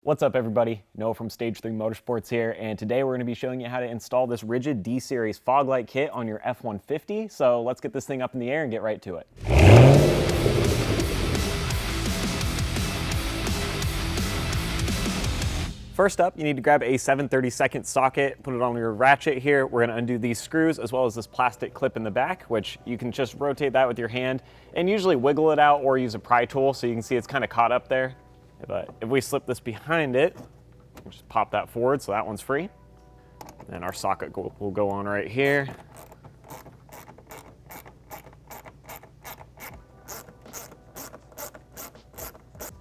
What's up everybody, Noah from Stage 3 Motorsports here, and today we're going to be showing you how to install this rigid D-Series fog light kit on your F-150, so let's get this thing up in the air and get right to it. First up, you need to grab a 7/32 socket, put it on your ratchet here. We're going to undo these screws as well as this plastic clip in the back, which you can just rotate that with your hand and usually wiggle it out or use a pry tool so you can see it's kind of caught up there. But if we slip this behind it, we'll just pop that forward so that one's free. And our socket will go on right here.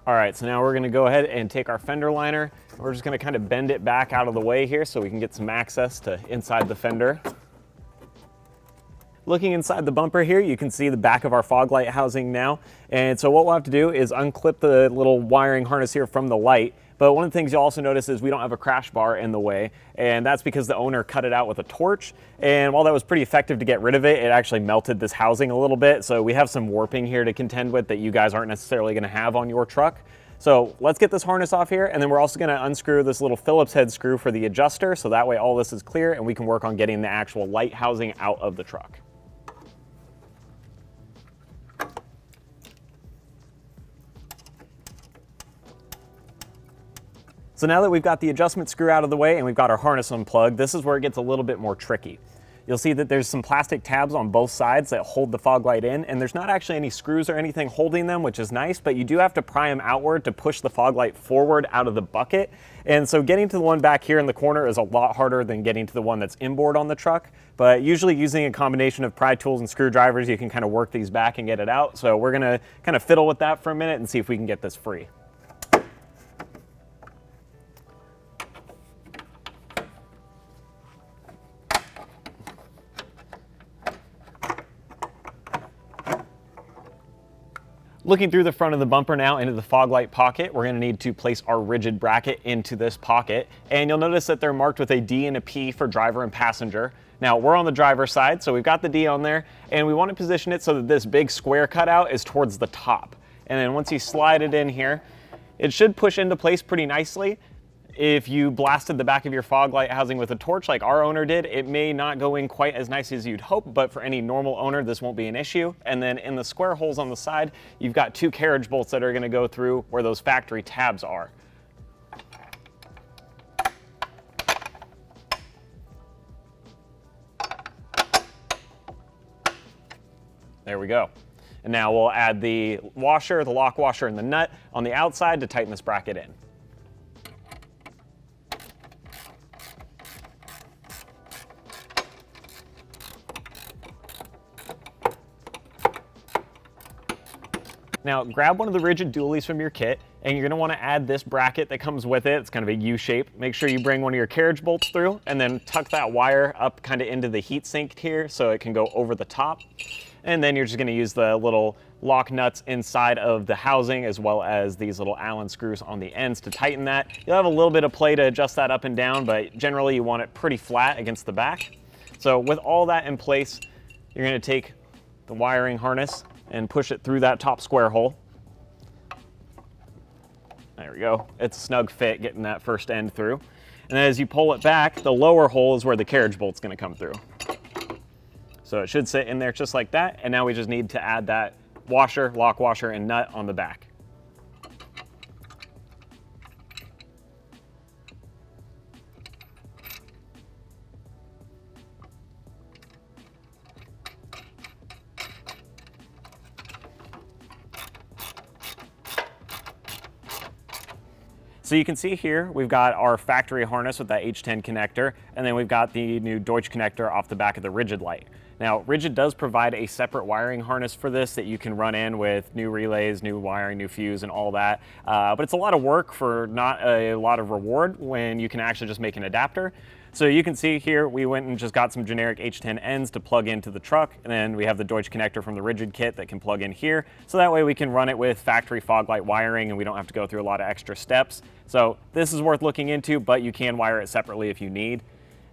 All right, so now we're gonna go ahead and take our fender liner. We're just gonna kind of bend it back out of the way here so we can get some access to inside the fender. Looking inside the bumper here, you can see the back of our fog light housing now. And so what we'll have to do is unclip the little wiring harness here from the light. But one of the things you'll also notice is we don't have a crash bar in the way. And that's because the owner cut it out with a torch. And while that was pretty effective to get rid of it, it actually melted this housing a little bit. So we have some warping here to contend with that you guys aren't necessarily gonna have on your truck. So let's get this harness off here, and then we're also gonna unscrew this little Phillips head screw for the adjuster, so that way all this is clear and we can work on getting the actual light housing out of the truck. So now that we've got the adjustment screw out of the way and we've got our harness unplugged, this is where it gets a little bit more tricky. You'll see that there's some plastic tabs on both sides that hold the fog light in, and there's not actually any screws or anything holding them, which is nice, but you do have to pry them outward to push the fog light forward out of the bucket. And so getting to the one back here in the corner is a lot harder than getting to the one that's inboard on the truck. But usually using a combination of pry tools and screwdrivers, you can kind of work these back and get it out. So we're gonna kind of fiddle with that for a minute and see if we can get this free. Looking through the front of the bumper now into the fog light pocket, we're going to need to place our rigid bracket into this pocket. And you'll notice that they're marked with a D and a P for driver and passenger. Now we're on the driver's side, so we've got the D on there, and we want to position it so that this big square cutout is towards the top. And then once you slide it in here, it should push into place pretty nicely. If you blasted the back of your fog light housing with a torch like our owner did, it may not go in quite as nice as you'd hope, but for any normal owner, this won't be an issue. And then in the square holes on the side, you've got two carriage bolts that are gonna go through where those factory tabs are. There we go. And now we'll add the washer, the lock washer, and the nut on the outside to tighten this bracket in. Now grab one of the rigid dualies from your kit, and you're gonna wanna add this bracket that comes with it. It's kind of a U shape. Make sure you bring one of your carriage bolts through and then tuck that wire up kind of into the heat sink here so it can go over the top. And then you're just gonna use the little lock nuts inside of the housing as well as these little Allen screws on the ends to tighten that. You'll have a little bit of play to adjust that up and down, but generally you want it pretty flat against the back. So with all that in place, you're gonna take the wiring harness and push it through that top square hole. There we go. It's a snug fit getting that first end through. And then as you pull it back, the lower hole is where the carriage bolt's gonna come through. So it should sit in there just like that. And now we just need to add that washer, lock washer, and nut on the back. So you can see here, we've got our factory harness with that H10 connector, and then we've got the new Deutsch connector off the back of the rigid light. Now, Rigid does provide a separate wiring harness for this that you can run in with new relays, new wiring, new fuse, and all that. But it's a lot of work for not a lot of reward when you can actually just make an adapter. So you can see here, we went and just got some generic H10 ends to plug into the truck, and then we have the Deutsch connector from the Rigid kit that can plug in here. So that way we can run it with factory fog light wiring and we don't have to go through a lot of extra steps. So this is worth looking into, but you can wire it separately if you need.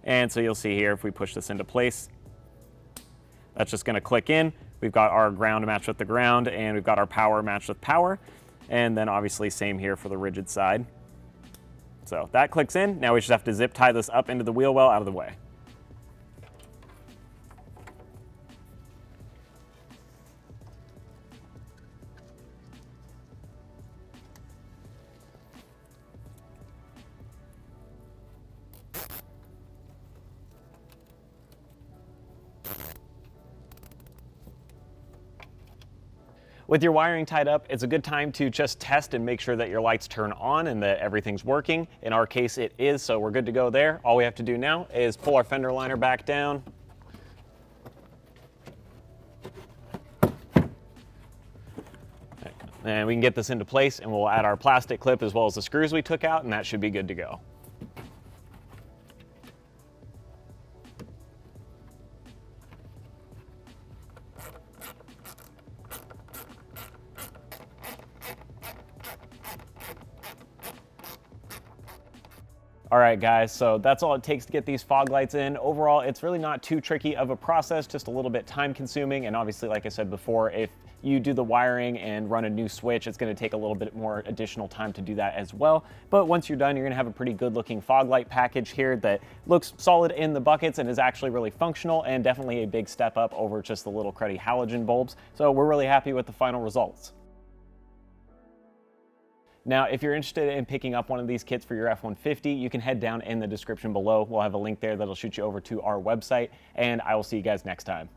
And so you'll see here, if we push this into place, that's just gonna click in. We've got our ground matched with the ground, and we've got our power matched with power. And then obviously same here for the Rigid side. So that clicks in. Now we just have to zip tie this up into the wheel well out of the way. With your wiring tied up, it's a good time to just test and make sure that your lights turn on and that everything's working. In our case, it is, so we're good to go there. All we have to do now is pull our fender liner back down. And we can get this into place, and we'll add our plastic clip as well as the screws we took out, and that should be good to go. All right, guys, so that's all it takes to get these fog lights in. Overall, it's really not too tricky of a process, just a little bit time consuming. And obviously, like I said before, if you do the wiring and run a new switch, it's gonna take a little bit more additional time to do that as well. But once you're done, you're gonna have a pretty good looking fog light package here that looks solid in the buckets and is actually really functional, and definitely a big step up over just the little cruddy halogen bulbs. So we're really happy with the final results. Now, if you're interested in picking up one of these kits for your F-150, you can head down in the description below. We'll have a link there that'll shoot you over to our website, and I will see you guys next time.